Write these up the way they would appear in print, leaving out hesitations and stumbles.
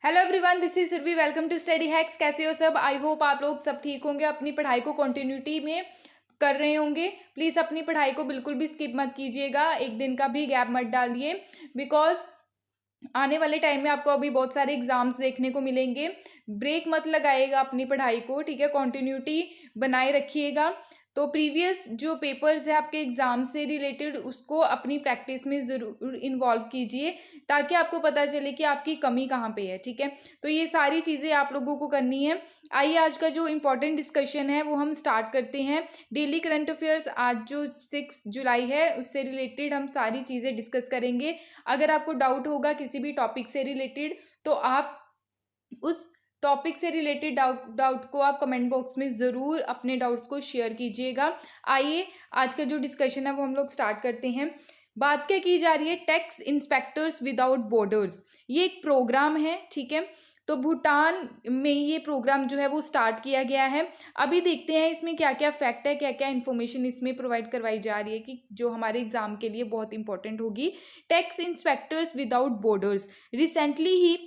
Hello everyone, this is Surabhi. Welcome to study hacks. कैसे हो सब? आई होप आप लोग सब ठीक होंगे, अपनी पढ़ाई को कंटिन्यूटी में कर रहे होंगे। प्लीज़ अपनी पढ़ाई को बिल्कुल भी स्किप मत कीजिएगा, एक दिन का भी गैप मत डालिए, बिकॉज आने वाले टाइम में आपको अभी बहुत सारे एग्जाम्स देखने को मिलेंगे। ब्रेक मत लगाइएगा अपनी पढ़ाई को, ठीक है? कंटिन्यूटी बनाए रखिएगा। तो प्रीवियस जो पेपर्स है आपके एग्जाम से रिलेटेड, उसको अपनी प्रैक्टिस में ज़रूर इन्वॉल्व कीजिए, ताकि आपको पता चले कि आपकी कमी कहाँ पे है, ठीक है? तो ये सारी चीज़ें आप लोगों को करनी है। आइए आज का जो इम्पोर्टेंट डिस्कशन है वो हम स्टार्ट करते हैं। डेली करंट अफेयर्स आज जो 6 जुलाई है उससे रिलेटेड हम सारी चीज़ें डिस्कस करेंगे। अगर आपको डाउट होगा किसी भी टॉपिक से रिलेटेड, तो आप उस टॉपिक से रिलेटेड डाउट को आप कमेंट बॉक्स में ज़रूर अपने डाउट्स को शेयर कीजिएगा। आइए आज का जो डिस्कशन है वो हम लोग स्टार्ट करते हैं। बात क्या की जा रही है? टैक्स इंस्पेक्टर्स विदाउट बॉर्डर्स, ये एक प्रोग्राम है, ठीक है? तो भूटान में ये प्रोग्राम जो है वो स्टार्ट किया गया है। अभी देखते हैं इसमें क्या क्या फैक्ट है, क्या क्या इन्फॉर्मेशन इसमें प्रोवाइड करवाई जा रही है कि जो हमारे एग्जाम के लिए बहुत इंपॉर्टेंट होगी। Tax inspectors without borders, recently ही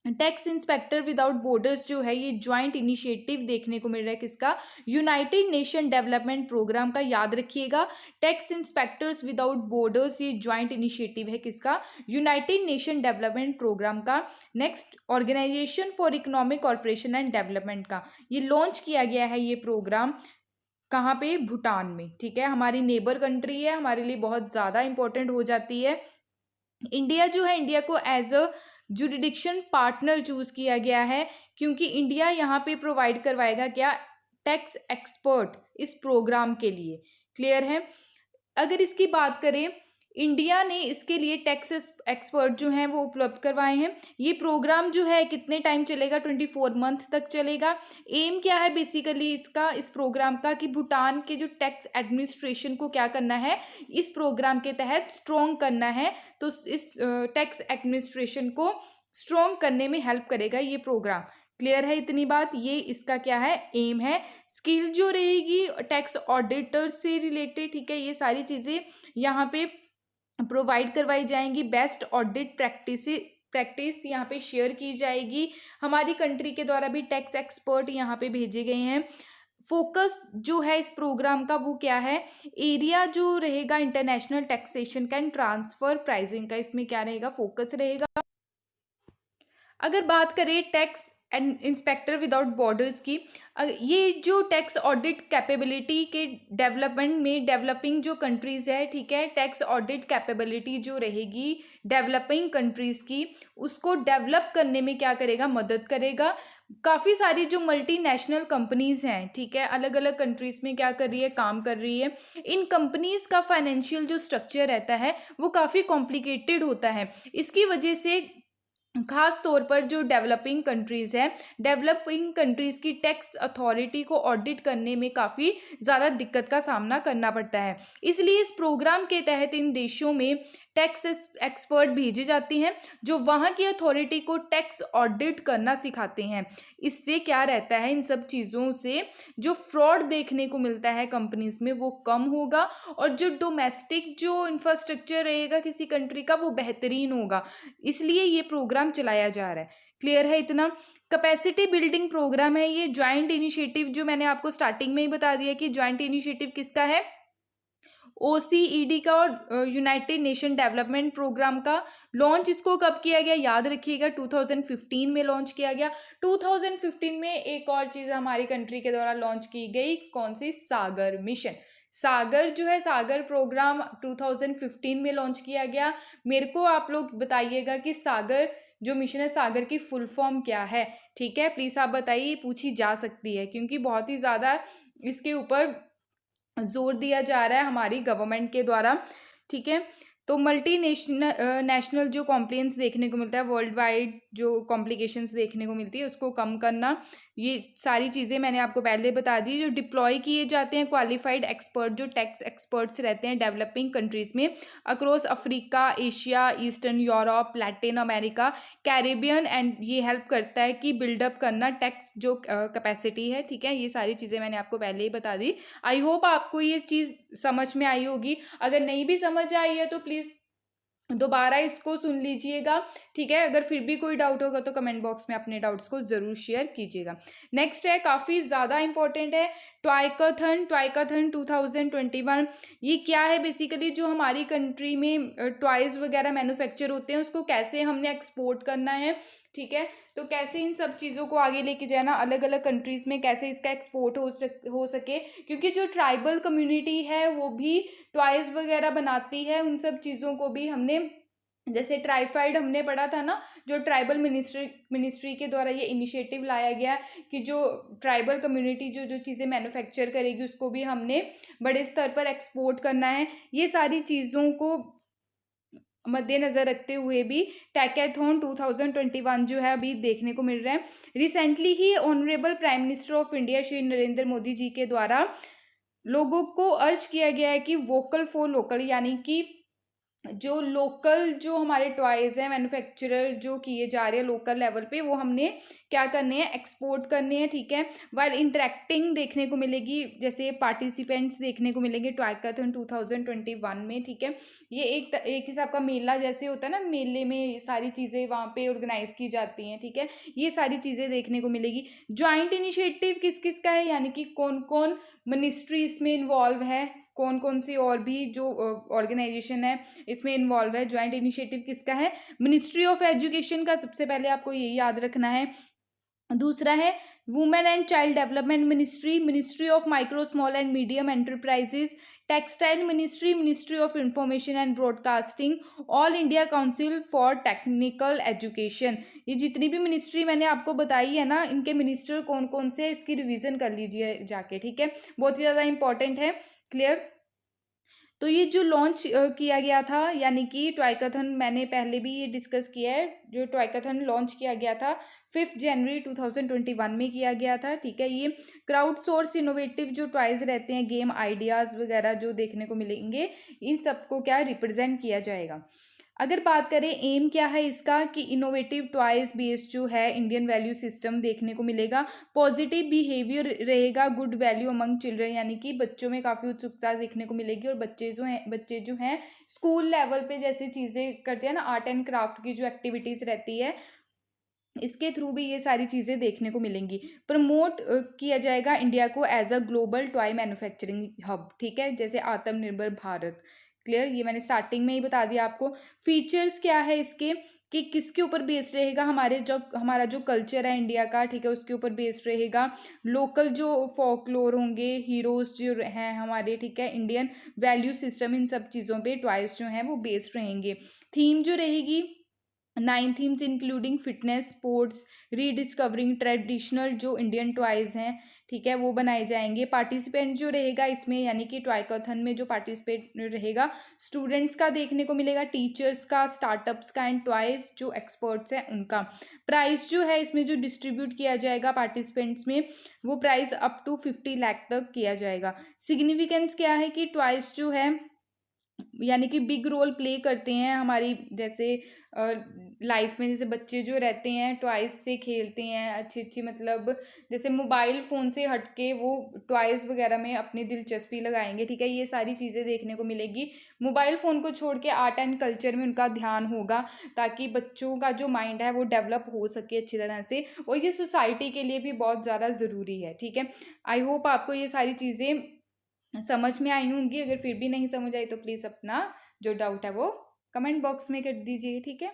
टैक्स इंस्पेक्टर विदाउट बॉर्डर्स जो है ये ज्वाइंट इनिशिएटिव देखने को मिल रहा है। किसका? यूनाइटेड नेशन डेवलपमेंट प्रोग्राम का। याद रखिएगा, टैक्स इंस्पेक्टर्स विदाउट बॉर्डर्स ये ज्वाइंट इनिशिएटिव है। किसका? यूनाइटेड नेशन डेवलपमेंट प्रोग्राम का। Next, Organisation for Economic Corporation and Development का ये लॉन्च किया गया है। ये प्रोग्राम कहाँ पे? भूटान में, ठीक है? हमारी नेबर कंट्री है, हमारे लिए बहुत ज़्यादा इंपॉर्टेंट हो जाती है। इंडिया जो है, इंडिया को as a jurisdiction partner choose किया गया है, क्योंकि इंडिया यहाँ पे प्रोवाइड करवाएगा क्या? टैक्स एक्सपर्ट इस प्रोग्राम के लिए। क्लियर है? अगर इसकी बात करें, इंडिया ने इसके लिए टैक्स एक्सपर्ट जो हैं वो उपलब्ध करवाए हैं। ये प्रोग्राम जो है कितने टाइम चलेगा? 24 मंथ तक चलेगा। एम क्या है बेसिकली इसका, इस प्रोग्राम का, कि भूटान के जो टैक्स एडमिनिस्ट्रेशन को क्या करना है, इस प्रोग्राम के तहत स्ट्रॉन्ग करना है। तो इस टैक्स एडमिनिस्ट्रेशन को स्ट्रॉन्ग करने में हेल्प करेगा ये प्रोग्राम। क्लियर है इतनी बात? ये इसका क्या है? एम है। स्किल जो रहेगी टैक्स ऑडिटर से रिलेटेड, ठीक है? ये सारी चीज़ें यहाँ पे प्रोवाइड करवाई जाएंगी। बेस्ट ऑडिट प्रैक्टिस यहाँ पे शेयर की जाएगी। हमारी कंट्री के द्वारा भी टैक्स एक्सपर्ट यहाँ पे भेजे गए हैं। फोकस जो है इस प्रोग्राम का वो क्या है? एरिया जो रहेगा इंटरनेशनल टैक्सेशन का एंड ट्रांसफर प्राइसिंग का, इसमें क्या रहेगा? फोकस रहेगा। अगर बात करें tax and inspector without borders की, ये जो टैक्स ऑडिट कैपेबिलिटी के डेवलपमेंट में डेवलपिंग जो कंट्रीज़ है, ठीक है, टैक्स ऑडिट कैपेबिलिटी जो रहेगी डेवलपिंग कंट्रीज़ की, उसको डेवलप करने में क्या करेगा? मदद करेगा। काफ़ी सारी जो मल्टीनेशनल कंपनीज़ हैं, ठीक है, अलग अलग कंट्रीज़ में क्या कर रही है? काम कर रही है। इन कंपनीज़ का फाइनेंशियल जो स्ट्रक्चर रहता है वो काफ़ी कॉम्प्लिकेटेड होता है। इसकी वजह से खास तौर पर जो डेवलपिंग कंट्रीज़ है, डेवलपिंग कंट्रीज़ की टैक्स अथॉरिटी को ऑडिट करने में काफ़ी ज़्यादा दिक्कत का सामना करना पड़ता है। इसलिए इस प्रोग्राम के तहत इन देशों में टैक्स एक्सपर्ट भेजे जाते हैं, जो वहाँ की अथॉरिटी को टैक्स ऑडिट करना सिखाते हैं। इससे क्या रहता है? इन सब चीज़ों से जो फ्रॉड देखने को मिलता है कंपनीज में वो कम होगा, और जो डोमेस्टिक जो इंफ्रास्ट्रक्चर रहेगा किसी कंट्री का वो बेहतरीन होगा। इसलिए ये प्रोग्राम चलाया जा रहा है। क्लियर है इतना? कैपेसिटी बिल्डिंग प्रोग्राम है ये, ज्वाइंट इनिशिएटिव, जो मैंने आपको स्टार्टिंग में ही बता दिया कि ज्वाइंट इनिशिएटिव किसका है? ओसीईडी का और यूनाइटेड नेशन डेवलपमेंट प्रोग्राम का। लॉन्च इसको कब किया गया? याद रखिएगा, 2015 में लॉन्च किया गया। 2015 में एक और चीज़ हमारी कंट्री के द्वारा लॉन्च की गई, कौन सी? सागर मिशन। सागर जो है, सागर प्रोग्राम 2015 में लॉन्च किया गया। मेरे को आप लोग बताइएगा कि सागर जो मिशन है, सागर की फुल फॉर्म क्या है, ठीक है? प्लीज़ आप बताइए, पूछी जा सकती है, क्योंकि बहुत ही ज़्यादा इसके ऊपर जोर दिया जा रहा है हमारी गवर्नमेंट के द्वारा, ठीक है? तो मल्टी नेशनल नेशनल जो कॉम्प्लेंस देखने को मिलता है, वर्ल्ड वाइड जो कॉम्प्लिकेशंस देखने को मिलती है, उसको कम करना, ये सारी चीज़ें मैंने आपको पहले बता दी। जो डिप्लॉय किए जाते हैं क्वालिफाइड एक्सपर्ट, जो टैक्स एक्सपर्ट्स रहते हैं डेवलपिंग कंट्रीज़ में, across Africa, Asia, eastern Europe, Latin America, Caribbean, and ये हेल्प करता है कि बिल्डअप करना टैक्स जो कैपेसिटी है, ठीक है? ये सारी चीज़ें मैंने आपको पहले ही बता दी। आई होप आपको ये चीज़ समझ में आई होगी। अगर नहीं भी समझ आई है तो प्लीज़ दोबारा इसको सुन लीजिएगा, ठीक है। अगर फिर भी कोई डाउट होगा तो कमेंट बॉक्स में अपने डाउट्स को ज़रूर शेयर कीजिएगा। नेक्स्ट है, काफ़ी ज़्यादा इंपॉर्टेंट है, ट्वाइकाथन। ट्वाइकाथन 2021 ये क्या है? बेसिकली जो हमारी कंट्री में टॉयज़ वगैरह मैन्युफैक्चर होते हैं उसको कैसे हमने एक्सपोर्ट करना है, ठीक है। तो कैसे इन सब चीज़ों को आगे लेके जाना अलग अलग कंट्रीज़ में, कैसे इसका एक्सपोर्ट हो सके, क्योंकि जो ट्राइबल कम्युनिटी है वो भी टॉयज़ वगैरह बनाती है। उन सब चीज़ों को भी हमने, जैसे ट्राइफाइड हमने पढ़ा था ना, जो ट्राइबल मिनिस्ट्री के द्वारा ये इनिशिएटिव लाया गया कि जो ट्राइबल कम्युनिटी जो जो चीज़ें मैन्युफैक्चर करेगी उसको भी हमने बड़े स्तर पर एक्सपोर्ट करना है। ये सारी चीज़ों को मद्देनज़र रखते हुए भी टैकेथॉन 2021 जो है अभी देखने को मिल रहा है। रिसेंटली ही honourable prime minister of India Shri Narendra Modi ji के द्वारा लोगों को अर्ज किया गया है कि वोकल फॉर लोकल, यानी कि जो लोकल जो हमारे टॉयज़ हैं मैन्युफैक्चरर जो किए जा रहे हैं लोकल लेवल पे, वो हमने क्या करने हैं, एक्सपोर्ट करने हैं, ठीक है। वाइल इंटरेक्टिंग देखने को मिलेगी, जैसे पार्टिसिपेंट्स देखने को मिलेंगे ट्वाइकाथन 2021 में, ठीक है। ये एक हिसाब का मेला जैसे होता है ना, मेले में सारी चीज़ें वहाँ पे ऑर्गेनाइज की जाती हैं, ठीक है। ये सारी चीज़ें देखने को मिलेगी। ज्वाइंट इनिशिएटिव किस किस का है, यानी कि कौन कौन मिनिस्ट्री इसमें इन्वॉल्व है, कौन कौन सी और भी जो ऑर्गेनाइजेशन है इसमें इन्वॉल्व है। ज्वाइंट इनिशिएटिव किसका है? मिनिस्ट्री ऑफ एजुकेशन का, सबसे पहले आपको ये याद रखना है। दूसरा है women and child development ministry, ministry of micro small and medium enterprises, textile ministry, ministry of information and broadcasting, all India council for technical education. ये जितनी भी मिनिस्ट्री मैंने आपको बताई है ना, इनके मिनिस्टर कौन कौन से, इसकी रिवीजन कर लीजिए जाके, ठीक है। बहुत ही ज़्यादा इंपॉर्टेंट है। क्लियर? तो ये जो लॉन्च किया गया था, यानी कि ट्वाइकाथन, मैंने पहले भी ये डिस्कस किया है, जो ट्वाइकाथन लॉन्च किया गया था 5 जनवरी 2021 में किया गया था, ठीक है। ये क्राउड सोर्स इनोवेटिव जो टॉयज़ रहते हैं, गेम आइडियाज़ वगैरह जो देखने को मिलेंगे, इन सबको क्या रिप्रेजेंट किया जाएगा। अगर बात करें एम क्या है इसका, कि इनोवेटिव टॉयज़ बेस्ड जो है इंडियन वैल्यू सिस्टम देखने को मिलेगा, पॉजिटिव बिहेवियर रहेगा, गुड वैल्यू अमंग चिल्ड्रन, यानी कि बच्चों में काफ़ी उत्सुकता देखने को मिलेगी। और बच्चे जो हैं स्कूल लेवल पे जैसे चीज़ें करते हैं ना, आर्ट एंड क्राफ्ट की जो एक्टिविटीज़ रहती है, इसके थ्रू भी ये सारी चीज़ें देखने को मिलेंगी। प्रमोट किया जाएगा इंडिया को as a global toy manufacturing hub, ठीक है, जैसे आत्मनिर्भर भारत। क्लियर? ये मैंने स्टार्टिंग में ही बता दिया आपको। फीचर्स क्या है इसके, कि किसके ऊपर बेस्ड रहेगा, हमारा जो कल्चर है इंडिया का, ठीक है, उसके ऊपर बेस्ड रहेगा। लोकल जो फोकलोर होंगे, हीरोज़ जो हैं हमारे, ठीक है, इंडियन वैल्यू सिस्टम, इन सब चीज़ों पे टॉयज़ जो हैं वो बेस्ड रहेंगे। थीम जो रहेगी 9 themes including fitness, sports, rediscovering traditional जो इंडियन टॉयज़ हैं, ठीक है, वो बनाए जाएंगे। पार्टिसिपेंट जो रहेगा इसमें, यानी कि ट्वाइकाथन में जो पार्टिसिपेट रहेगा, स्टूडेंट्स का देखने को मिलेगा, टीचर्स का, स्टार्टअप्स का एंड टॉयज़ जो एक्सपर्ट्स हैं उनका। प्राइस जो है इसमें जो डिस्ट्रीब्यूट किया जाएगा पार्टिसिपेंट्स में, वो प्राइस अप टू 50 लाख तक किया जाएगा। सिग्निफिकेंस क्या है, कि टॉयज़ जो है यानी कि बिग रोल प्ले करते हैं हमारी, जैसे लाइफ में, जैसे बच्चे जो रहते हैं टॉयज़ से खेलते हैं, अच्छी अच्छी, मतलब जैसे मोबाइल फ़ोन से हटके वो टॉयज़ वगैरह में अपनी दिलचस्पी लगाएंगे, ठीक है। ये सारी चीज़ें देखने को मिलेगी। मोबाइल फ़ोन को छोड़ के आर्ट एंड कल्चर में उनका ध्यान होगा, ताकि बच्चों का जो माइंड है वो डेवलप हो सके अच्छी तरह से, और ये सोसाइटी के लिए भी बहुत ज़्यादा ज़रूरी है, ठीक है। आई होप आपको ये सारी चीज़ें समझ में आई होंगी। अगर फिर भी नहीं समझ आई तो प्लीज़ अपना जो डाउट है वो कमेंट बॉक्स में कर दीजिए, ठीक है।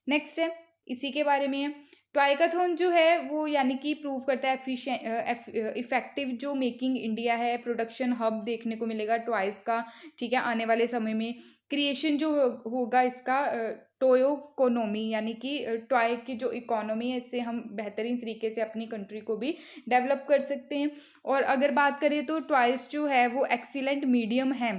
नेक्स्ट है, इसी के बारे में है, ट्वाइकाथॉन जो है वो यानी कि प्रूव करता है इफेक्टिव जो मेकिंग इंडिया है, प्रोडक्शन हब देखने को मिलेगा टॉयज़ का, ठीक है, आने वाले समय में। क्रिएशन जो होगा इसका टोयो इकोनॉमी, यानी कि टॉय की जो इकोनॉमी है, इससे हम बेहतरीन तरीके से अपनी कंट्री को भी डेवलप कर सकते हैं। और अगर बात करें तो टॉयज़ जो है वो एक्सीलेंट मीडियम है,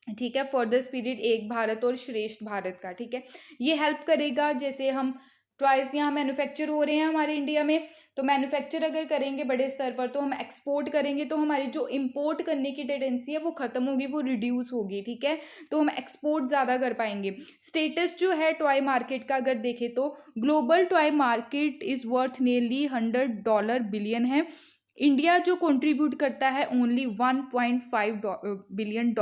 ठीक है, फॉर द स्पिरिट एक भारत और श्रेष्ठ भारत का, ठीक है। ये हेल्प करेगा, जैसे हम टॉयज़ यहाँ मैन्युफैक्चर हो रहे हैं हमारे इंडिया में, तो मैन्युफैक्चर अगर करेंगे बड़े स्तर पर तो हम एक्सपोर्ट करेंगे, तो हमारी जो इम्पोर्ट करने की टेंडेंसी है वो ख़त्म होगी, वो रिड्यूस होगी, ठीक है। तो हम एक्सपोर्ट ज़्यादा कर पाएंगे। स्टेटस जो है टॉय मार्केट का अगर देखें तो global toy market is worth nearly $100 billion है, इंडिया जो कंट्रीब्यूट करता है ओनली $1.5 बिलियन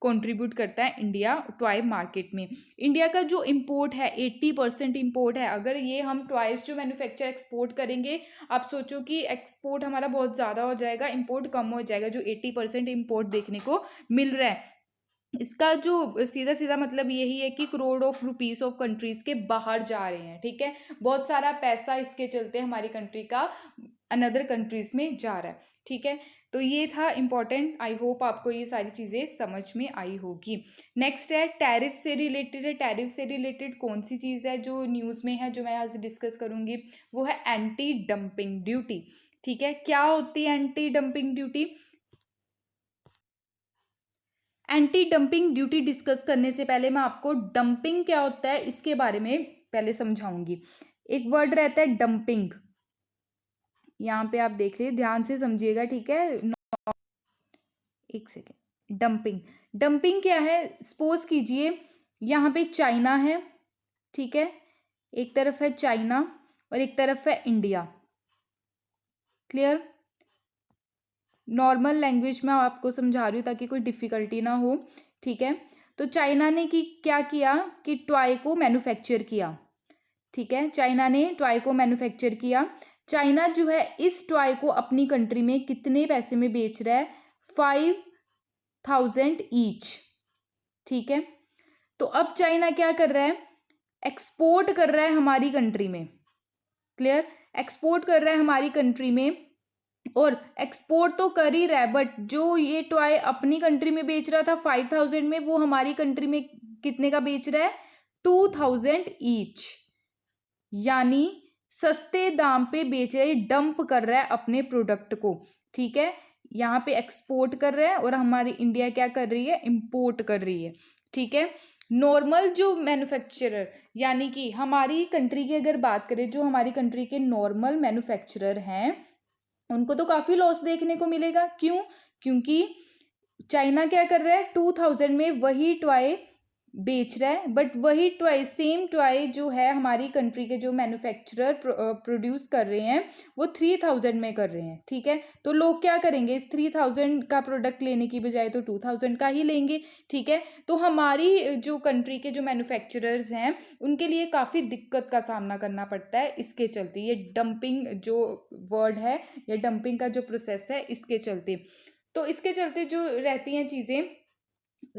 कंट्रीब्यूट करता है इंडिया टॉय मार्केट में। इंडिया का जो इंपोर्ट है 80% इंपोर्ट है। अगर ये हम टॉयज जो मैन्युफैक्चर एक्सपोर्ट करेंगे, आप सोचो कि एक्सपोर्ट हमारा बहुत ज़्यादा हो जाएगा, इंपोर्ट कम हो जाएगा। जो 80% इंपोर्ट देखने को मिल रहा है, इसका जो सीधा सीधा मतलब यही है कि crore of rupees of countries के बाहर जा रहे हैं। ठीक है, बहुत सारा पैसा इसके चलते हमारी कंट्री का अनदर कंट्रीज में जा रहा है। ठीक है, तो ये था इम्पोर्टेंट। आई होप आपको ये सारी चीज़ें समझ में आई होगी। नेक्स्ट है टैरिफ से रिलेटेड है। टैरिफ से रिलेटेड कौन सी चीज़ है जो न्यूज़ में है, जो मैं आज डिस्कस करूंगी, वो है एंटी डंपिंग ड्यूटी। ठीक है, क्या होती है anti dumping duty? Anti dumping duty discuss करने से पहले मैं आपको डंपिंग क्या होता है इसके बारे में पहले समझाऊंगी। एक वर्ड रहता है डंपिंग, यहाँ पे आप देख लीजिए, ध्यान से समझिएगा। ठीक है, एक सेकेंड। डंपिंग, डंपिंग क्या है? सपोज कीजिए यहाँ पे चाइना है, ठीक है, एक तरफ है चाइना और एक तरफ है इंडिया। क्लियर? नॉर्मल लैंग्वेज में आपको समझा रही हूँ ताकि कोई डिफिकल्टी ना हो। ठीक है, तो चाइना ने क्या किया कि टॉय को मैन्युफैक्चर किया। ठीक है, चाइना ने टॉय को मैन्युफैक्चर किया। चाइना जो है इस टॉय को अपनी कंट्री में कितने पैसे में बेच रहा है? 5,000 ईच। ठीक है, तो अब चाइना क्या कर रहा है? एक्सपोर्ट कर रहा है हमारी कंट्री में। क्लियर? एक्सपोर्ट कर रहा है हमारी कंट्री में, और एक्सपोर्ट तो कर ही रहा है, बट जो ये टॉय अपनी कंट्री में बेच रहा था 5,000 में, वो हमारी कंट्री में कितने का बेच रहा है? 2,000 ईच। यानी सस्ते दाम पे बेच रहा है, डंप कर रहा है अपने प्रोडक्ट को। ठीक है, यहाँ पे एक्सपोर्ट कर रहा है और हमारी इंडिया क्या कर रही है? इंपोर्ट कर रही है। ठीक है, नॉर्मल जो मैन्युफैक्चरर, यानी कि हमारी कंट्री की अगर बात करें, जो हमारी कंट्री के नॉर्मल मैन्युफैक्चरर हैं, उनको तो काफ़ी लॉस देखने को मिलेगा। क्यों? क्योंकि चाइना क्या कर रहा है? 2,000 में वही टॉय बेच रहा है, बट वही टॉय, सेम टॉय जो है हमारी कंट्री के जो मैन्युफैक्चरर प्रोड्यूस कर रहे हैं, वो 3,000 में कर रहे हैं। ठीक है, तो लोग क्या करेंगे? इस 3,000 का प्रोडक्ट लेने की बजाय तो 2,000 का ही लेंगे। ठीक है, तो हमारी जो कंट्री के जो मैन्युफैक्चरर्स हैं, उनके लिए काफ़ी दिक्कत का सामना करना पड़ता है इसके चलते। ये डंपिंग जो वर्ड है या डंपिंग का जो प्रोसेस है, इसके चलते। तो इसके चलते जो रहती हैं चीज़ें,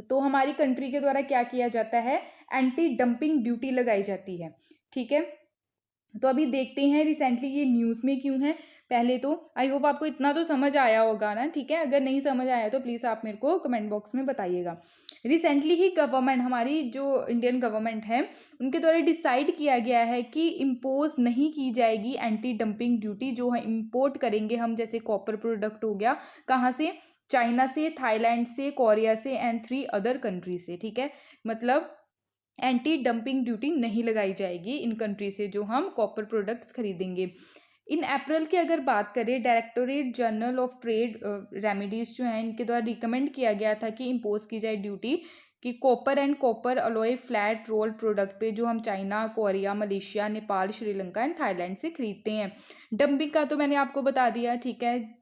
तो हमारी कंट्री के द्वारा क्या किया जाता है? एंटी डंपिंग ड्यूटी लगाई जाती है। ठीक है, तो अभी देखते हैं रिसेंटली ये न्यूज़ में क्यों है। पहले तो आई होप आपको इतना तो समझ आया होगा ना। ठीक है, अगर नहीं समझ आया तो प्लीज़ आप मेरे को कमेंट बॉक्स में बताइएगा। रिसेंटली ही गवर्नमेंट, हमारी जो इंडियन गवर्नमेंट है, उनके द्वारा डिसाइड किया गया है कि इम्पोज नहीं की जाएगी एंटी डंपिंग ड्यूटी। जो है इम्पोर्ट करेंगे हम, जैसे कॉपर प्रोडक्ट हो गया, कहाँ से? चाइना से, थाईलैंड से, कोरिया से एंड 3 अदर कंट्री से। ठीक है, मतलब एंटी डंपिंग ड्यूटी नहीं लगाई जाएगी इन कंट्री से जो हम कॉपर प्रोडक्ट्स खरीदेंगे। इन अप्रैल की अगर बात करें, directorate general of trade remedies जो हैं, इनके द्वारा रिकमेंड किया गया था कि इम्पोज की जाए ड्यूटी कि copper and copper alloy flat roll product पे, जो हम China, Korea, Malaysia, Nepal, Sri Lanka and Thailand से खरीदते हैं। डंपिंग का तो मैंने आपको बता दिया। ठीक है,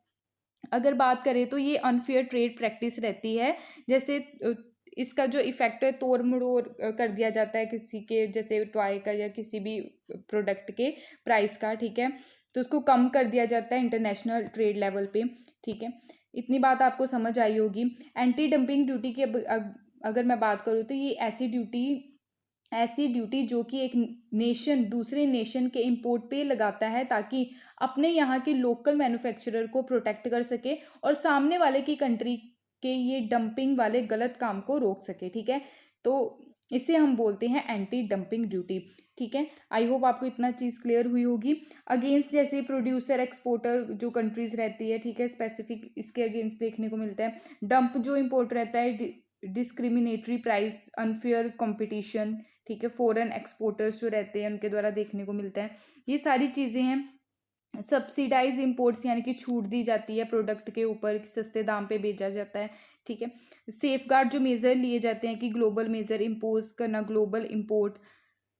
अगर बात करें तो ये अनफेयर ट्रेड प्रैक्टिस रहती है। जैसे इसका जो इफेक्ट है, तोड़ मड़ोड़ कर दिया जाता है किसी के, जैसे टॉय का या किसी भी प्रोडक्ट के प्राइस का। ठीक है, तो उसको कम कर दिया जाता है इंटरनेशनल ट्रेड लेवल पे। ठीक है, इतनी बात आपको समझ आई होगी। एंटी डंपिंग ड्यूटी की अगर मैं बात करूँ तो ये ऐसी ड्यूटी जो कि एक नेशन दूसरे नेशन के इंपोर्ट पे लगाता है, ताकि अपने यहाँ के लोकल मैन्युफैक्चरर को प्रोटेक्ट कर सके और सामने वाले की कंट्री के ये डंपिंग वाले गलत काम को रोक सके। ठीक है, तो इसे हम बोलते हैं एंटी डंपिंग ड्यूटी। ठीक है, आई होप आपको इतना चीज़ क्लियर हुई होगी। अगेंस्ट जैसे प्रोड्यूसर, एक्सपोर्टर जो कंट्रीज रहती है, ठीक है, स्पेसिफिक इसके अगेंस्ट देखने को मिलता है। डंप जो इम्पोर्ट रहता है, डिस्क्रिमिनेटरी प्राइस, अनफेयर कंपटीशन। ठीक है, फॉरेन एक्सपोर्टर्स जो रहते हैं उनके द्वारा देखने को मिलता है। ये सारी चीज़ें हैं। सब्सिडाइज इंपोर्ट्स, यानी कि छूट दी जाती है प्रोडक्ट के ऊपर, सस्ते दाम पे बेचा जाता है। ठीक है, सेफगार्ड जो मेजर लिए जाते हैं कि ग्लोबल मेजर इम्पोज करना, ग्लोबल इंपोर्ट,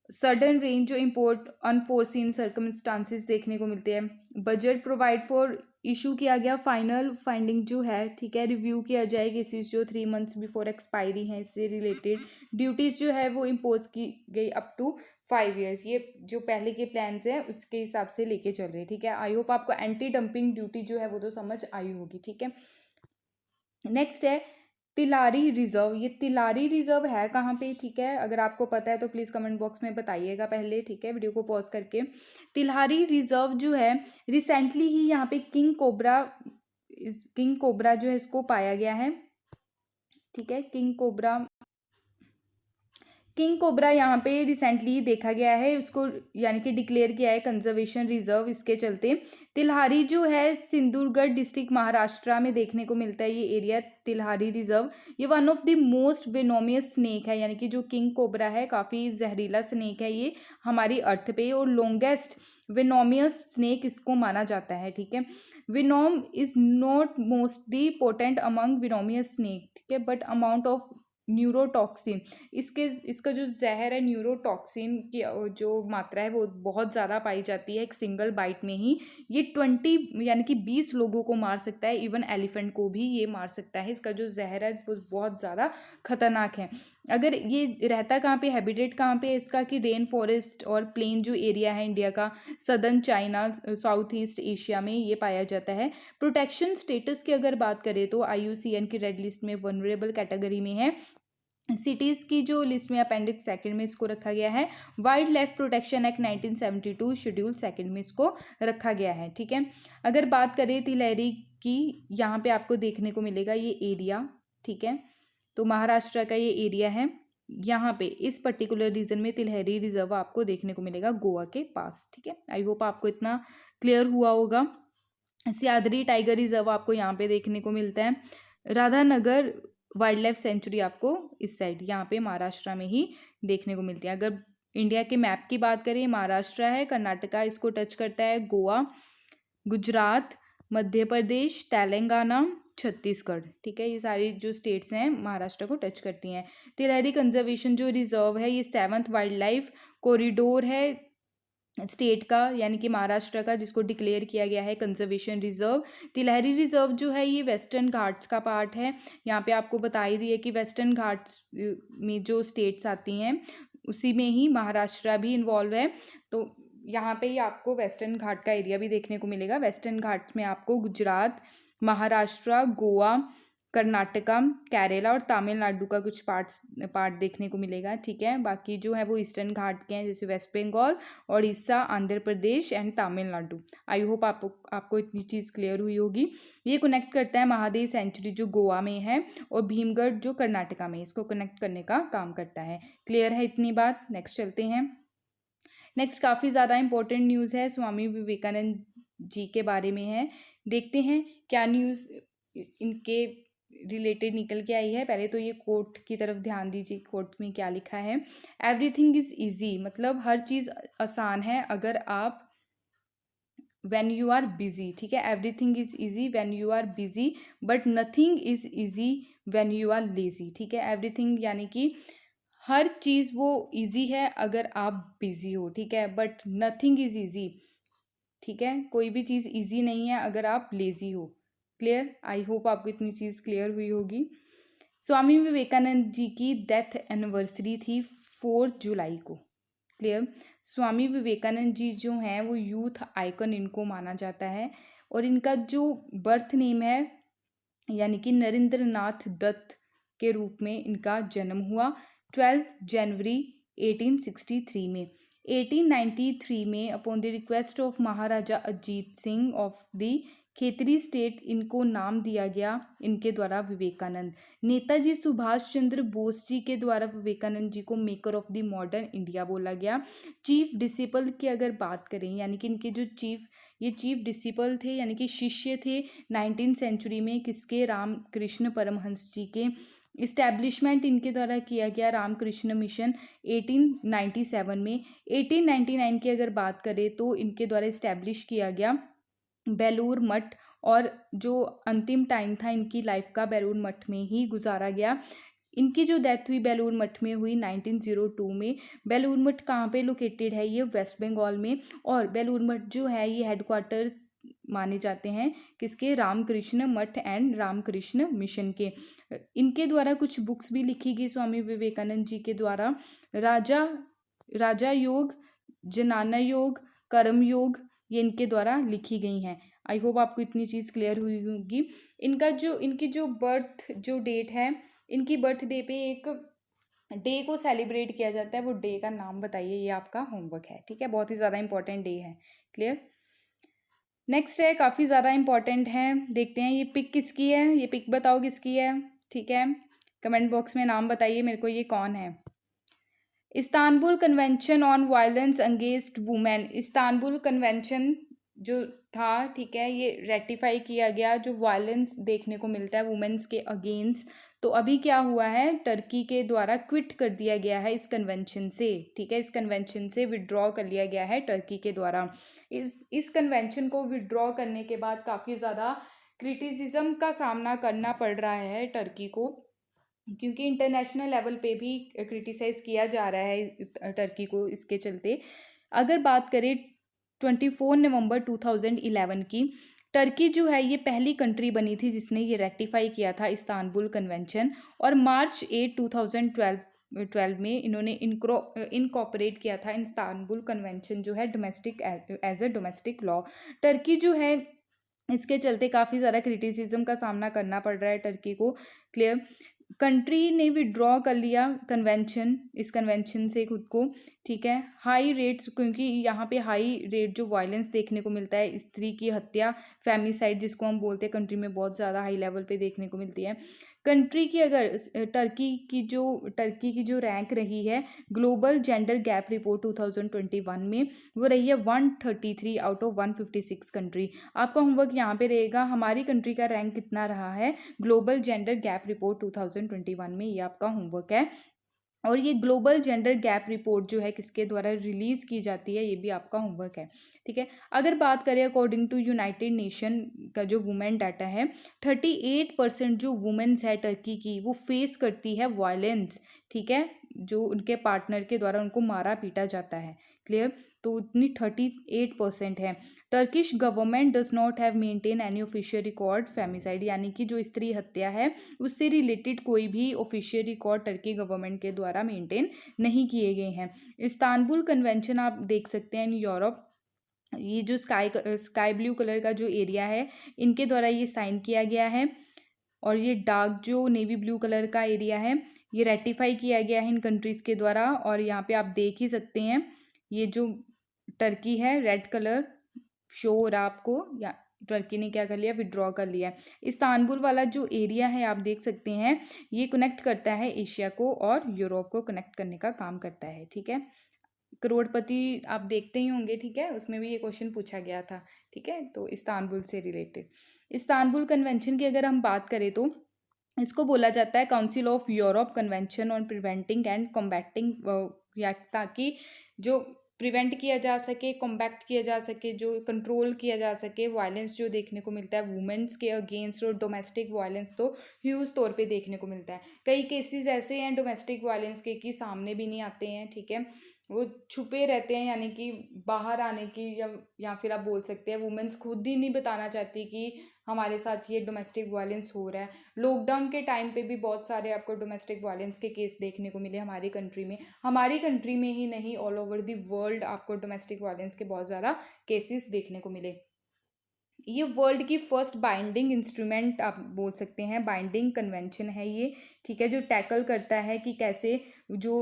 सडन रेंज जो इंपोर्ट, अनफोर्सीन सर्कमस्टांसिस देखने को मिलते हैं। बजट प्रोवाइड फॉर इशू किया गया फाइनल फाइंडिंग जो है, ठीक है, रिव्यू किया जाए केसेस जो 3 मंथ्स बिफोर एक्सपायरी हैं इससे रिलेटेड। ड्यूटीज़ जो है वो इम्पोज की गई अप टू 5 ईयर्स। ये जो पहले के प्लान्स हैं उसके हिसाब से लेके चल रहे हैं, ठीक है। आई होप आपको एंटी डंपिंग ड्यूटी जो है वो तो समझ आई होगी, ठीक है। नेक्स्ट है तिलारी रिजर्व। ये तिलारी रिजर्व है कहाँ पे, ठीक है, अगर आपको पता है तो प्लीज़ कमेंट बॉक्स में बताइएगा पहले, ठीक है, वीडियो को पॉज करके। तिलारी रिजर्व जो है रिसेंटली ही यहाँ पे किंग कोबरा जो है इसको पाया गया है, ठीक है। किंग कोबरा यहाँ पे रिसेंटली देखा गया है, उसको यानी कि डिक्लेयर किया है कंजर्वेशन रिजर्व। इसके चलते तिलहारी जो है सिंधुगढ़ डिस्ट्रिक्ट महाराष्ट्र में देखने को मिलता है ये एरिया, तिलहारी रिजर्व। ये one of the most venomous snake है, यानी कि जो किंग कोबरा है काफ़ी जहरीला स्नेक है ये हमारी अर्थ पे, और लॉन्गेस्ट वेनोमियस स्नेक इसको माना जाता है, ठीक है। Venom is not mostly potent among venomous snake, ठीक है, बट अमाउंट ऑफ न्यूरोटॉक्सिन, इसका जो जहर है न्यूरोटॉक्सिन की जो मात्रा है वो बहुत ज़्यादा पाई जाती है एक सिंगल बाइट में ही। ये 20 यानी कि 20 लोगों को मार सकता है, इवन एलिफेंट को भी ये मार सकता है। इसका जो जहर है वो बहुत ज़्यादा खतरनाक है। अगर ये रहता कहाँ पे, हैबिटेट कहाँ पे है इसका, कि रेन फॉरेस्ट और प्लेन जो एरिया है इंडिया का, southern China, south east Asia में ये पाया जाता है। प्रोटेक्शन स्टेटस की अगर बात करें तो IUCN की रेड लिस्ट में वनरेबल कैटेगरी में है। सिटीज़ की जो लिस्ट में अपेंडिक्स सेकंड में इसको रखा गया है। Wild life protection act 1972 schedule second में इसको रखा गया है, ठीक है। अगर बात करें तिलहरी की, यहाँ पे आपको देखने को मिलेगा ये एरिया, ठीक है, तो महाराष्ट्र का ये एरिया है। यहाँ पे इस पर्टिकुलर रीजन में तिलहरी रिजर्व आपको देखने को मिलेगा गोवा के पास, ठीक है। आई होप आपको इतना क्लियर हुआ होगा। सियादरी टाइगर रिजर्व आपको यहाँ पे देखने को मिलता है। राधानगर वाइल्ड लाइफ सेंचुरी आपको इस साइड यहाँ पे महाराष्ट्र में ही देखने को मिलती है। अगर इंडिया के मैप की बात करें, महाराष्ट्र है, कर्नाटका इसको टच करता है, गोवा, गुजरात, मध्य प्रदेश, तेलंगाना, छत्तीसगढ़, ठीक है, ये सारी जो स्टेट्स हैं महाराष्ट्र को टच करती हैं। तिलहरी कंजर्वेशन जो रिजर्व है ये 7th वाइल्ड लाइफ कॉरिडोर है स्टेट का, यानी कि महाराष्ट्र का, जिसको डिक्लेयर किया गया है कंजर्वेशन रिजर्व। तिलहरी रिजर्व जो है ये वेस्टर्न घाट्स का पार्ट है। यहाँ पे आपको बता ही दिए कि वेस्टर्न घाट्स में जो स्टेट्स आती हैं उसी में ही महाराष्ट्र भी इन्वॉल्व है। तो यहाँ पे ही आपको वेस्टर्न घाट का एरिया भी देखने को मिलेगा। वेस्टर्न घाट्स में आपको गुजरात, महाराष्ट्र, गोवा, कर्नाटका, केरला और तमिलनाडु का कुछ पार्ट देखने को मिलेगा, ठीक है। बाकी जो है वो ईस्टर्न घाट के हैं, जैसे West Bengal, Orissa, Andhra Pradesh and Tamil Nadu. I hope आपको इतनी चीज़ क्लियर हुई होगी। ये कनेक्ट करता है महादेव सेंचुरी जो गोवा में है और भीमगढ़ जो कर्नाटका में, इसको कनेक्ट करने का काम करता है। क्लियर है इतनी बात। नेक्स्ट चलते हैं। नेक्स्ट काफ़ी ज़्यादा इंपॉर्टेंट न्यूज़ है, स्वामी विवेकानंद जी के बारे में है। देखते हैं क्या न्यूज़ इनके रिलेटेड निकल के आई है। पहले तो ये कोट की तरफ ध्यान दीजिए, कोट में क्या लिखा है। एवरीथिंग इज़ ईजी, मतलब हर चीज़ आसान है अगर आप when you are busy, ठीक है। Everything is easy when you are busy but nothing is easy when you are lazy, ठीक है। एवरीथिंग यानी कि हर चीज़ वो ईजी है अगर आप बिजी हो, ठीक है, बट नथिंग इज ईजी, ठीक है, कोई भी चीज़ ईजी नहीं है अगर आप लेज़ी हो। क्लियर, आई होप आपको इतनी चीज़ क्लियर हुई होगी। स्वामी विवेकानंद जी की डेथ एनिवर्सरी थी 4 जुलाई को। क्लियर, स्वामी विवेकानंद जी जो हैं वो यूथ आइकन इनको माना जाता है, और इनका जो बर्थ नेम है यानी कि नरेंद्र नाथ दत्त के रूप में इनका जन्म हुआ 12 जनवरी 1863 में। 1893 में upon the request of Maharaja Ajit Singh of the Khetri state इनको नाम दिया गया इनके द्वारा विवेकानंद। नेताजी सुभाष चंद्र बोस जी के द्वारा विवेकानंद जी को maker of the modern India बोला गया। चीफ डिसिपल की अगर बात करें, यानी कि इनके जो चीफ डिसिपल थे यानी कि शिष्य थे 19th सेंचुरी में किसके, रामकृष्ण परमहंस जी के। इस्टेब्लिशमेंट इनके द्वारा किया गया रामकृष्ण मिशन 1897 में। 1899 की अगर बात करें तो इनके द्वारा इस्टेब्लिश किया गया बेलूर मठ, और जो अंतिम टाइम था इनकी लाइफ का बेलूर मठ में ही गुजारा गया। इनकी जो डेथ हुई बेलूर मठ में हुई 1902 में। बेलूर मठ कहाँ पे लोकेटेड है, ये वेस्ट बंगाल में, और बेलूर मठ जो है ये हेडक्वार्टर्स माने जाते हैं किसके, रामकृष्ण मठ एंड रामकृष्ण मिशन के। इनके द्वारा कुछ बुक्स भी लिखी गई स्वामी विवेकानंद जी के द्वारा। राजा राजा योग, जनाना योग, कर्म योग, ये इनके द्वारा लिखी गई हैं। आई होप आपको इतनी चीज़ क्लियर हुई होगी। इनकी जो बर्थ जो डेट है, इनकी बर्थ डे पे एक डे को सेलिब्रेट किया जाता है, वो डे का नाम बताइए, ये आपका होमवर्क है, ठीक है। बहुत ही ज़्यादा इंपॉर्टेंट डे है। क्लियर। नेक्स्ट है, काफ़ी ज़्यादा इंपॉर्टेंट है, देखते हैं ये पिक किसकी है, ये पिक बताओ किसकी है, ठीक है। कमेंट बॉक्स में नाम बताइए मेरे को ये कौन है। Istanbul convention on violence against women. Istanbul convention जो था, ठीक है, ये रेटिफाई किया गया, जो वायलेंस देखने को मिलता है वुमेन्स के अगेंस्ट। तो अभी क्या हुआ है, टर्की के द्वारा क्विट कर दिया गया है इस कन्वेंशन से, ठीक है। इस कन्वेंशन से विड्रॉ कर लिया गया है टर्की के द्वारा। इस कन्वेंशन को विड्रॉ करने के बाद काफ़ी ज़्यादा क्रिटिसिज्म का सामना करना पड़ रहा है टर्की को, क्योंकि इंटरनेशनल लेवल पे भी क्रिटिसाइज़ किया जा रहा है टर्की को इसके चलते। अगर बात करें 24 नवंबर 2011 की, टर्की जो है ये पहली कंट्री बनी थी जिसने ये रेटिफाई किया था इस्तांबुल कन्वेंशन। और मार्च 8 2012 में इन्होंने इनकॉर्पोरेट किया था इस्तांबुल कन्वेंशन जो है domestic as a domestic law. Turkey जो है इसके चलते काफ़ी ज़्यादा क्रिटिसिज्म का सामना करना पड़ रहा है टर्की को। क्लियर। कंट्री ने विड्रॉ कर लिया कन्वेंशन, इस कन्वेंशन से खुद को, ठीक है। हाई रेट्स, क्योंकि यहाँ पे हाई रेट जो वायलेंस देखने को मिलता है, स्त्री की हत्या, फेमिसाइड जिसको हम बोलते हैं, कंट्री में बहुत ज़्यादा हाई लेवल पे देखने को मिलती है। कंट्री की अगर टर्की की जो रैंक रही है ग्लोबल जेंडर गैप रिपोर्ट 2021 में, वो रही है 133 आउट ऑफ 156 कंट्री। आपका होमवर्क यहाँ पे रहेगा, हमारी कंट्री का रैंक कितना रहा है ग्लोबल जेंडर गैप रिपोर्ट 2021 में, ये आपका होमवर्क है। और ये ग्लोबल जेंडर गैप रिपोर्ट जो है किसके द्वारा रिलीज़ की जाती है, ये भी आपका होमवर्क है, ठीक है। अगर बात करें अकॉर्डिंग टू यूनाइटेड नेशन का जो वुमेन डाटा है, 38% जो वुमेन्स है टर्की की, वो फेस करती है वायलेंस, ठीक है, जो उनके पार्टनर के द्वारा उनको मारा पीटा जाता है। क्लियर। तो उतनी 38% है। Turkish government does not have maintain any official record femicide, यानी कि जो स्त्री हत्या है उससे रिलेटेड कोई भी ऑफिशियल रिकॉर्ड टर्की गवर्नमेंट के द्वारा मेंटेन नहीं किए गए हैं। इस्तांबुल कन्वेंशन आप देख सकते हैं इन यूरोप, ये जो स्काई ब्लू कलर का जो एरिया है इनके द्वारा ये साइन किया गया है, और ये डार्क जो नेवी ब्लू कलर का एरिया है ये रेटिफाई किया गया है इन कंट्रीज़ के द्वारा। और यहाँ पे आप देख ही सकते हैं ये जो टर्की है रेड कलर शो हो रहा आपको, या टर्की ने क्या कर लिया, विड्रॉ कर लिया। इस्तांबुल वाला जो एरिया है आप देख सकते हैं ये कनेक्ट करता है एशिया को और यूरोप को कनेक्ट करने का काम करता है, ठीक है। करोड़पति आप देखते ही होंगे, ठीक है, उसमें भी ये क्वेश्चन पूछा गया था, ठीक है। तो इस्तांबुल से रिलेटेड इस्तांबुल कन्वेंशन की अगर हम बात करें तो इसको बोला जाता है council of Europe convention on preventing and combating, या ताकि जो प्रिवेंट किया जा सके, कॉम्बैक्ट किया जा सके, जो कंट्रोल किया जा सके वायलेंस जो देखने को मिलता है वुमेन्स के अगेंस्ट, और डोमेस्टिक वायलेंस तो ह्यूज तौर पे देखने को मिलता है। कई केसेस ऐसे हैं डोमेस्टिक वायलेंस के कि सामने भी नहीं आते हैं, ठीक है, वो छुपे रहते हैं, यानी कि बाहर आने की, या फिर आप बोल सकते हैं वुमेन्स खुद ही नहीं बताना चाहती कि हमारे साथ ये डोमेस्टिक वायलेंस हो रहा है। लॉकडाउन के टाइम पे भी बहुत सारे आपको डोमेस्टिक वायलेंस के केस देखने को मिले हमारी कंट्री में, हमारी कंट्री में ही नहीं ऑल ओवर द वर्ल्ड आपको डोमेस्टिक वायलेंस के बहुत ज़्यादा केसेस देखने को मिले। ये वर्ल्ड की फर्स्ट बाइंडिंग इंस्ट्रूमेंट आप बोल सकते हैं, बाइंडिंग कन्वेंशन है ये, ठीक है, जो टैकल करता है कि कैसे जो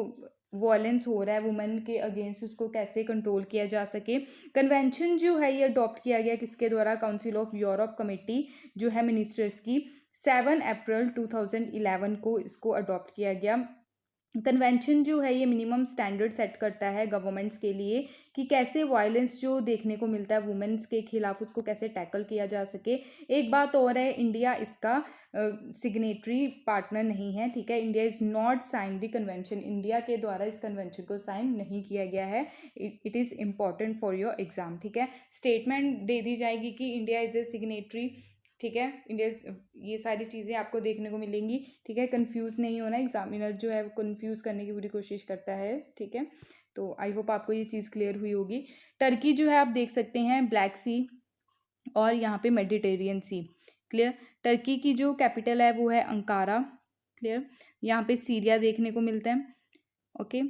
वॉयलेंस हो रहा है वुमेन के अगेंस्ट उसको कैसे कंट्रोल किया जा सके। कन्वेंशन जो है ये अडॉप्ट किया गया किसके द्वारा, काउंसिल ऑफ यूरोप कमेटी जो है मिनिस्टर्स की, 7 अप्रैल 2011 को इसको अडॉप्ट किया गया। कन्वेंशन जो है ये मिनिमम स्टैंडर्ड सेट करता है गवर्नमेंट्स के लिए कि कैसे वायलेंस जो देखने को मिलता है वुमेन्स के खिलाफ उसको कैसे टैकल किया जा सके। एक बात और है, इंडिया इसका सिग्नेटरी पार्टनर नहीं है, ठीक है, India is not sign the convention, India के द्वारा इस कन्वेंशन को साइन नहीं किया गया है। It is important for your exam, ठीक है। स्टेटमेंट दे दी जाएगी कि इंडिया इज़ ए सिग्नेटरी, ठीक है, इंडिया, ये सारी चीज़ें आपको देखने को मिलेंगी, ठीक है। कंफ्यूज नहीं होना, एग्जामिनर जो है वो कंफ्यूज करने की पूरी कोशिश करता है, ठीक है। तो आई होप आपको ये चीज़ क्लियर हुई होगी। टर्की जो है आप देख सकते हैं ब्लैक सी और यहाँ पे मेडिटेरियन सी। क्लियर। टर्की की जो कैपिटल है वो है अंकारा। क्लियर। यहाँ पे सीरिया देखने को मिलता है। ओके,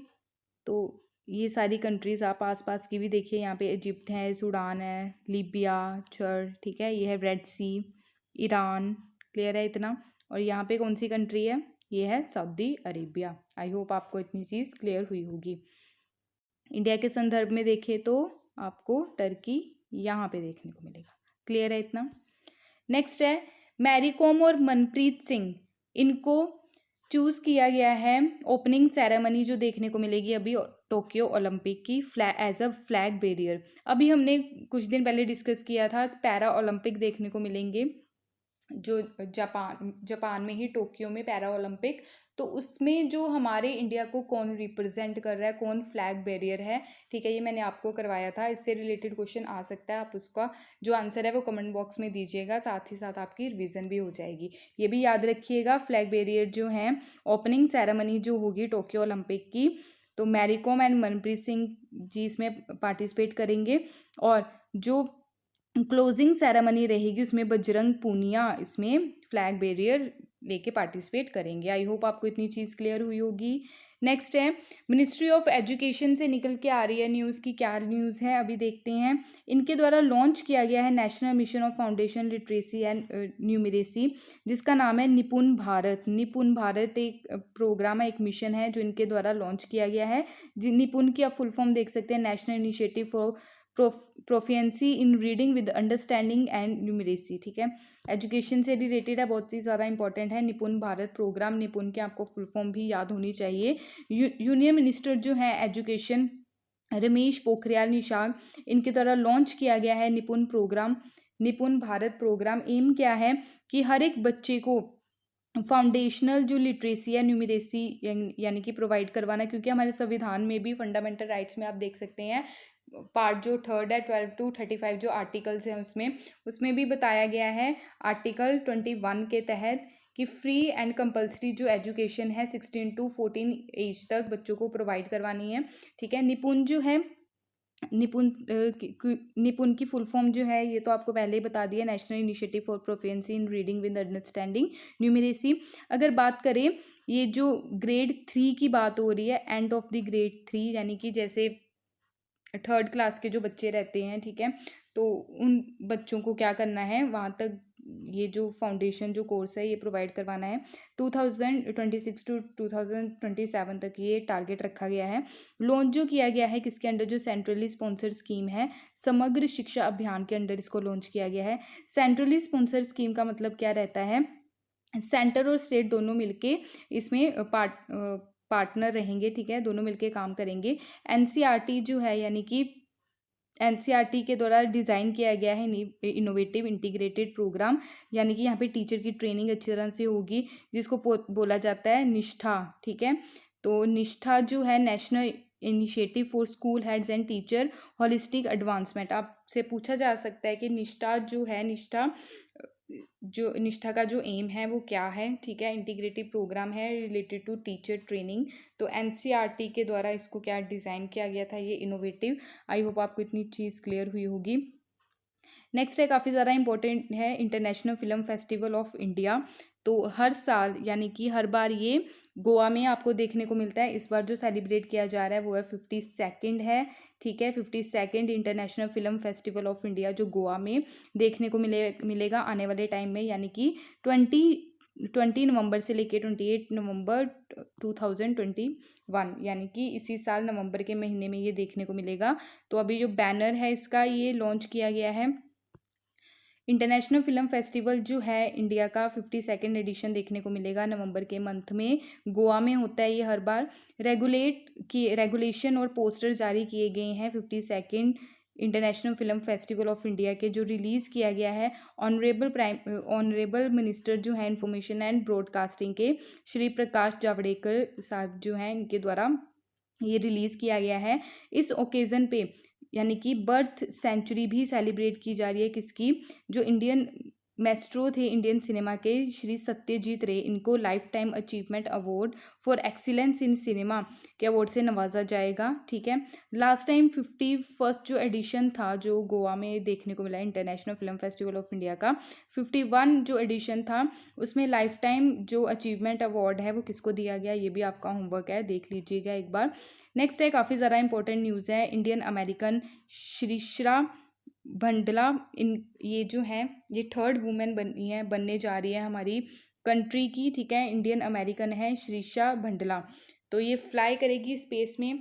तो ये सारी कंट्रीज़ आप आसपास की भी देखिए, यहाँ पे इजिप्ट है, सूडान है, लीबिया, चर, ठीक है, ये है रेड सी, ईरान। क्लियर है इतना। और यहाँ पे कौन सी कंट्री है, ये है सऊदी अरेबिया। आई होप आपको इतनी चीज़ क्लियर हुई होगी। इंडिया के संदर्भ में देखें तो आपको टर्की यहाँ पे देखने को मिलेगा। क्लियर है इतना। नेक्स्ट है मैरी कॉम और मनप्रीत सिंह, इनको चूज़ किया गया है ओपनिंग सेरेमनी जो देखने को मिलेगी अभी टोक्यो ओलंपिक की एज अ फ्लैग बेरियर। अभी हमने कुछ दिन पहले डिस्कस किया था पैरा ओलंपिक देखने को मिलेंगे जो जापान में ही टोक्यो में पैरा ओलंपिक। तो उसमें जो हमारे इंडिया को कौन रिप्रेजेंट कर रहा है, कौन फ्लैग बैरियर है, ठीक है, ये मैंने आपको करवाया था। इससे रिलेटेड क्वेश्चन आ सकता है, आप उसका जो आंसर है वो कमेंट बॉक्स में दीजिएगा, साथ ही साथ आपकी रिवीजन भी हो जाएगी। ये भी याद रखिएगा फ्लैग बैरियर जो है ओपनिंग सेरेमनी जो होगी टोक्यो ओलंपिक की, तो मैरी कॉम एंड मनप्रीत सिंह जी इसमें पार्टिसिपेट करेंगे। और जो क्लोजिंग सेरेमनी रहेगी उसमें बजरंग पूनिया इसमें फ्लैग बैरियर लेके पार्टिसिपेट करेंगे। आई होप आपको इतनी चीज़ क्लियर हुई होगी। नेक्स्ट है मिनिस्ट्री ऑफ एजुकेशन से निकल के आ रही है न्यूज़ की, क्या न्यूज़ है अभी देखते हैं। इनके द्वारा लॉन्च किया गया है national mission of foundation literacy and numeracy, जिसका नाम है निपुण भारत। निपुण भारत एक प्रोग्राम है, एक मिशन है जो इनके द्वारा लॉन्च किया गया है। निपुण की आप फुल फॉर्म देख सकते हैं, national initiative for प्रोफियंसी in reading with understanding and numeracy. ठीक है, एजुकेशन से रिलेटेड है, बहुत ही ज़्यादा इंपॉर्टेंट है निपुण भारत प्रोग्राम। निपुण के आपको फुल फॉर्म भी याद होनी चाहिए। यूनियन मिनिस्टर जो है एजुकेशन रमेश पोखरियाल निशंक, इनके द्वारा लॉन्च किया गया है निपुण प्रोग्राम। निपुण भारत प्रोग्राम एम क्या है कि हर एक बच्चे को फाउंडेशनल जो लिटरेसी है न्यूमरेसी यानी कि प्रोवाइड करवाना, क्योंकि हमारे संविधान में भी फंडामेंटल राइट्स में आप देख सकते हैं पार्ट जो 3 है 12 to 35 जो आर्टिकल्स हैं उसमें भी बताया गया है आर्टिकल 21 के तहत कि फ्री एंड कंपलसरी जो एजुकेशन है 16 to 14 एज तक बच्चों को प्रोवाइड करवानी है। ठीक है, निपुण जो है निपुण की फुल फॉर्म जो है ये तो आपको पहले ही बता दिया, national initiative for proficiency in reading with understanding numeracy. अगर बात करें ये जो ग्रेड 3 की बात हो रही है, एंड ऑफ द ग्रेड 3 यानी कि जैसे 3rd क्लास के जो बच्चे रहते हैं, ठीक है, तो उन बच्चों को क्या करना है, वहाँ तक ये जो फाउंडेशन जो कोर्स है ये प्रोवाइड करवाना है। 2026 to 2027 तक ये टारगेट रखा गया है। लॉन्च जो किया गया है किसके अंडर, जो सेंट्रली स्पॉन्सर्ड स्कीम है समग्र शिक्षा अभियान के अंडर इसको लॉन्च किया गया है। सेंट्रली स्पॉन्सर्ड स्कीम का मतलब क्या रहता है, सेंटर और स्टेट दोनों मिलके इसमें पार्टनर रहेंगे। ठीक है, दोनों मिलके काम करेंगे। एनसीईआरटी जो है यानी कि एनसीईआरटी के द्वारा डिज़ाइन किया गया है इनोवेटिव इंटीग्रेटेड प्रोग्राम, यानी कि यहाँ पे टीचर की ट्रेनिंग अच्छी तरह से होगी जिसको बोला जाता है निष्ठा। ठीक है, तो निष्ठा जो है national initiative for school heads and teacher holistic advancement. आपसे पूछा जा सकता है कि निष्ठा जो है निष्ठा का जो एम है वो क्या है। ठीक है, इंटीग्रेटेड प्रोग्राम है रिलेटेड टू टीचर ट्रेनिंग। तो एनसीईआरटी के द्वारा इसको क्या डिज़ाइन किया गया था, ये इनोवेटिव। आई होप आपको इतनी चीज़ क्लियर हुई होगी। नेक्स्ट है काफ़ी ज़्यादा इंपॉर्टेंट है international film festival of India. तो हर साल यानी कि हर बार ये गोवा में आपको देखने को मिलता है। इस बार जो सेलिब्रेट किया जा रहा है वो है 52nd है। ठीक है, 52nd international film festival of India जो गोवा में देखने को मिलेगा आने वाले टाइम में, यानी कि 20 नवंबर से लेके 28 नवंबर 2021, यानी कि इसी साल नवंबर के महीने में ये देखने को मिलेगा। तो अभी जो बैनर है इसका ये लॉन्च किया गया है। इंटरनेशनल फिल्म फेस्टिवल जो है इंडिया का 52nd एडिशन देखने को मिलेगा नवंबर के मंथ में, गोवा में होता है ये हर बार। रेगुलेशन और पोस्टर जारी किए गए हैं 52nd international film festival of India के, जो रिलीज़ किया गया है ऑनरेबल मिनिस्टर जो है इंफॉर्मेशन एंड ब्रॉडकास्टिंग के श्री प्रकाश जावड़ेकर साहब जो हैं, इनके द्वारा ये रिलीज़ किया गया है। इस ओकेज़न पे यानी कि बर्थ सेंचुरी भी सेलिब्रेट की जा रही है किसकी, जो इंडियन मेस्ट्रो थे इंडियन सिनेमा के श्री सत्यजीत रे, इनको life time achievement award for excellence in cinema के अवार्ड से नवाजा जाएगा। ठीक है, लास्ट टाइम 51st जो एडिशन था जो गोवा में देखने को मिला international film festival of India का, 51 जो एडिशन था उसमें लाइफ टाइम जो अचीवमेंट अवार्ड है वो किसको दिया गया, ये भी आपका होमवर्क है, देख लीजिएगा एक बार। नेक्स्ट है, काफ़ी ज़्यादा इंपॉर्टेंट न्यूज़ है, इंडियन अमेरिकन श्रीश्रा भंडला, इन ये जो है ये 3rd वुमेन बनने जा रही है हमारी कंट्री की। ठीक है, इंडियन अमेरिकन है श्रीशा भंडला, तो ये फ्लाई करेगी स्पेस में।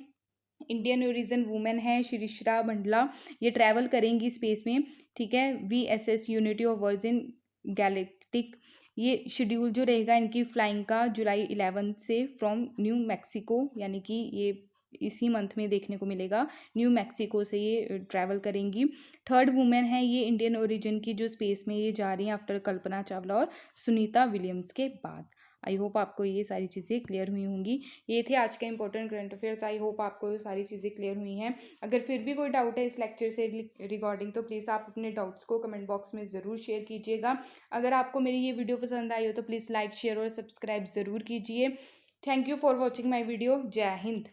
इंडियन ओरिजिन वुमेन है श्रीश्रा भंडला, ये ट्रैवल करेंगी स्पेस में। ठीक है, VSS unity of virgin galactic, ये शेड्यूल जो रहेगा इनकी फ्लाइंग का जुलाई 11 से फ्रॉम न्यू मैक्सिको, यानी कि ये इसी मंथ में देखने को मिलेगा। न्यू मैक्सिको से ये ट्रैवल करेंगी। 3rd वुमेन है ये इंडियन ओरिजिन की जो स्पेस में ये जा रही हैं आफ्टर कल्पना चावला और सुनीता विलियम्स के बाद। आई होप आपको ये सारी चीज़ें क्लियर हुई होंगी। ये थे आज के इंपॉर्टेंट करंट अफेयर्स। आई होप आपको ये सारी चीज़ें क्लियर हुई हैं। अगर फिर भी कोई डाउट है इस लेक्चर से रिगार्डिंग तो प्लीज़ आप अपने डाउट्स को कमेंट बॉक्स में ज़रूर शेयर कीजिएगा। अगर आपको मेरी ये वीडियो पसंद आई हो तो प्लीज़ लाइक शेयर और सब्सक्राइब ज़रूर कीजिए। Thank you for watching my video. जय हिंद।